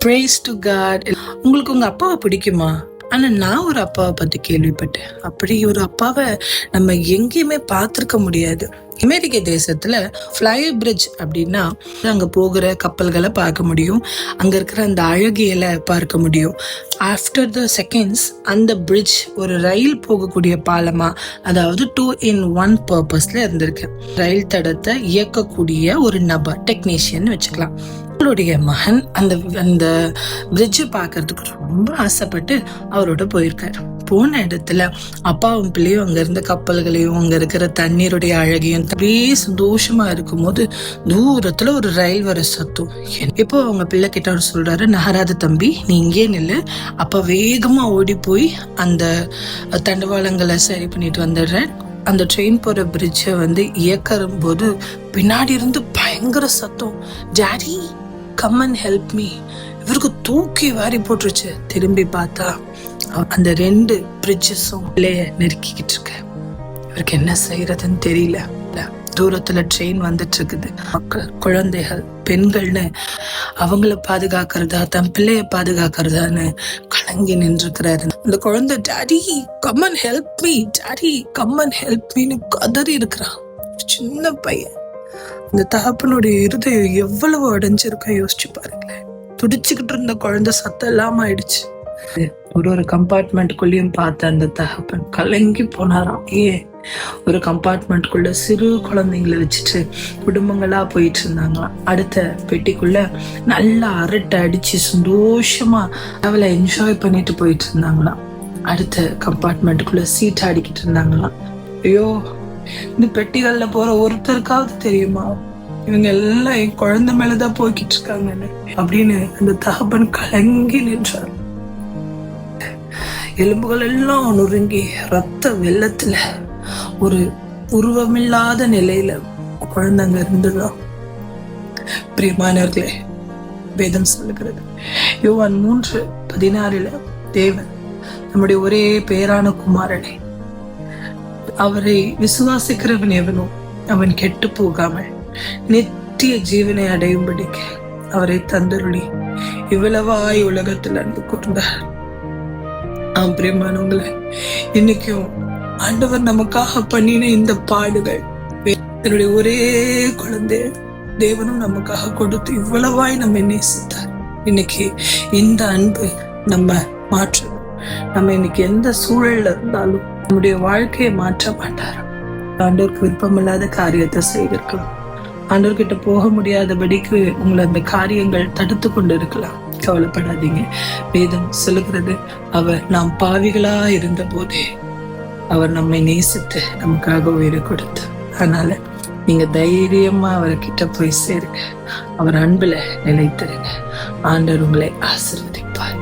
Praise to God. உங்களுக்கு உங்க அப்பாவை பிடிக்குமா? ஆனா நான் ஒரு அப்பாவை பத்தி கேள்விப்பட்டேன். அப்படி ஒரு அப்பாவை நம்ம எங்கேயுமே பார்த்திருக்க முடியாது. அமெரிக்க தேசத்துல ஃப்ளை பிரிட்ஜ் அப்படின்னா அங்க போகிற கப்பல்களை பார்க்க முடியும். அங்க இருக்கிற அந்த அழகியலை பார்க்க முடியும். ஆஃப்டர் த செகண்ட்ஸ் அந்த பிரிட்ஜ் ஒரு ரயில் போகக்கூடிய பாலமா, அதாவது 2-in-1 பர்பஸ்ல இருந்திருக்கு. ரயில் தடத்தை இயக்கக்கூடிய ஒரு நபர், டெக்னீஷியன் வச்சுக்கலாம். அவருடைய மகன் அந்த பிரிட்ஜை பார்க்கறதுக்கு ரொம்ப ஆசைப்பட்டு அவரோட போயிருக்காரு. போன இடத்துல அப்பாவும் பிள்ளையும் அங்க இருந்த கப்பல்களையும் அங்க இருக்கிற தண்ணீருடைய அழகையும் அப்படியே சந்தோஷமா இருக்கும் போது தூரத்துல ஒரு ரயில் வர சத்தம். இப்போ அவங்க பிள்ளை கிட்ட அவர் சொல்றாரு, நகராத தம்பி, நீ இங்கே நில்லு, அப்ப வேகமா ஓடி போய் அந்த தண்டவாளங்களை சரி பண்ணிட்டு வந்துடுறேன். அந்த ட்ரெயின் போற பிரிட்ஜை இயக்கறும் போது பின்னாடி இருந்து பயங்கர சத்தம், daddy come and help me. இவருக்கு தூக்கி வாரி போட்டுருச்சு. திரும்பி பார்த்தா அந்த 2 பிரிட்ஜஸும் நெருக்கிக்கிட்டு இருக்கு. இவருக்கு என்ன செய்யறதுன்னு தெரியல. தூரத்துல ட்ரெயின் வந்துட்டு இருக்குது. மக்கள், குழந்தைகள், பெண்கள்னு அவங்கள பாதுகாக்கிறதா தன் பிள்ளைய பாதுகாக்கிறதான்னு கலங்கி நின்றுக்கிறாரு. அந்த குழந்தை daddy come and help me, daddy come and help மீன்னு கதறி இருக்கிறான். சின்ன பையன். அந்த தகப்பனுடைய இருதயம் எவ்வளவு அடைஞ்சிருக்க யோசிச்சு பாருங்களேன். துடிச்சுக்கிட்டு இருந்த குழந்தை சத்தம் இல்லாம ஆயிடுச்சு. ஒரு கம்பார்ட்மெண்ட்டுக்குள்ளேயும் பார்த்த அந்த தகப்பன் கலங்கி போனாராம். ஒரு கம்பார்ட்மெண்ட்டுக்குள்ள சிறு குழந்தைங்களை வச்சுட்டு குடும்பங்களா போயிட்டு இருந்தாங்களாம். அடுத்த பெட்டிக்குள்ள நல்லா அரட்டை அடிச்சு சந்தோஷமா அவளை என்ஜாய் பண்ணிட்டு போயிட்டு இருந்தாங்களாம். அடுத்த கம்பார்ட்மெண்ட்டுக்குள்ள சீட் ஆடிக்கிட்டு இருந்தாங்களாம். ஐயோ, இந்த பெட்டிகள்ல போற ஒருத்தருக்காவது தெரியுமா இவங்க எல்லாம் என் குழந்தை மேலதான் போய்கிட்டு இருக்காங்கன்னு அப்படின்னு அந்த தகப்பன் கலங்கி நின்றார். எலும்புகள் எல்லாம் நொறுங்கி ரத்த வெள்ளத்துல ஒரு உருவமில்லாத நிலையில குழந்தைங்க இருந்துதான். பிரியமானவர்களே, வேதம் சொல்லுகிறது யோவான் 3:16 தேவன் நம்முடைய ஒரே பேரான குமாரனை, அவரை விசுவாசிக்கிறவன் எவனோ அவன் கெட்டு போகாமல் நித்திய ஜீவனை அடையும்படிக்கு அவரை தந்தருளி இவ்வளவாய் உலகத்தில் அன்பு கூர்ந்தார். பிரியமானவங்களே, இன்னைக்கும் ஆண்டவர் நமக்காக பண்ணின இந்த பாடுகள், என்னுடைய ஒரே குழந்தை தேவனும் நமக்காக கொடுத்து இவ்வளவாய் நம்ம நேசித்தார். இன்னைக்கு இந்த அன்பு நம்ம மாற்றணும். நம்ம இன்னைக்கு எந்த சூழல்ல இருந்தாலும் நம்முடைய வாழ்க்கையை மாற்ற மாட்டார். ஆண்டவருக்கு விருப்பமில்லாத காரியத்தை செய்திருக்கலாம். ஆண்டவர்கிட்ட போக முடியாதபடிக்கு உங்களை அந்த காரியங்கள் தடுத்து கொண்டு இருக்கலாம். கவலைப்படாதீங்க. வேதம் சொல்லுகிறது, அவர் நாம் பாவிகளா இருந்த போதே அவர் நம்மை நேசித்து நமக்காக உயிரை கொடுத்து. அதனால நீங்க தைரியமா அவர்கிட்ட போய் சேருங்க. அவர் அன்புல நிலைத்திருங்க. ஆண்டவர் உங்களை ஆசீர்வதிப்பார்.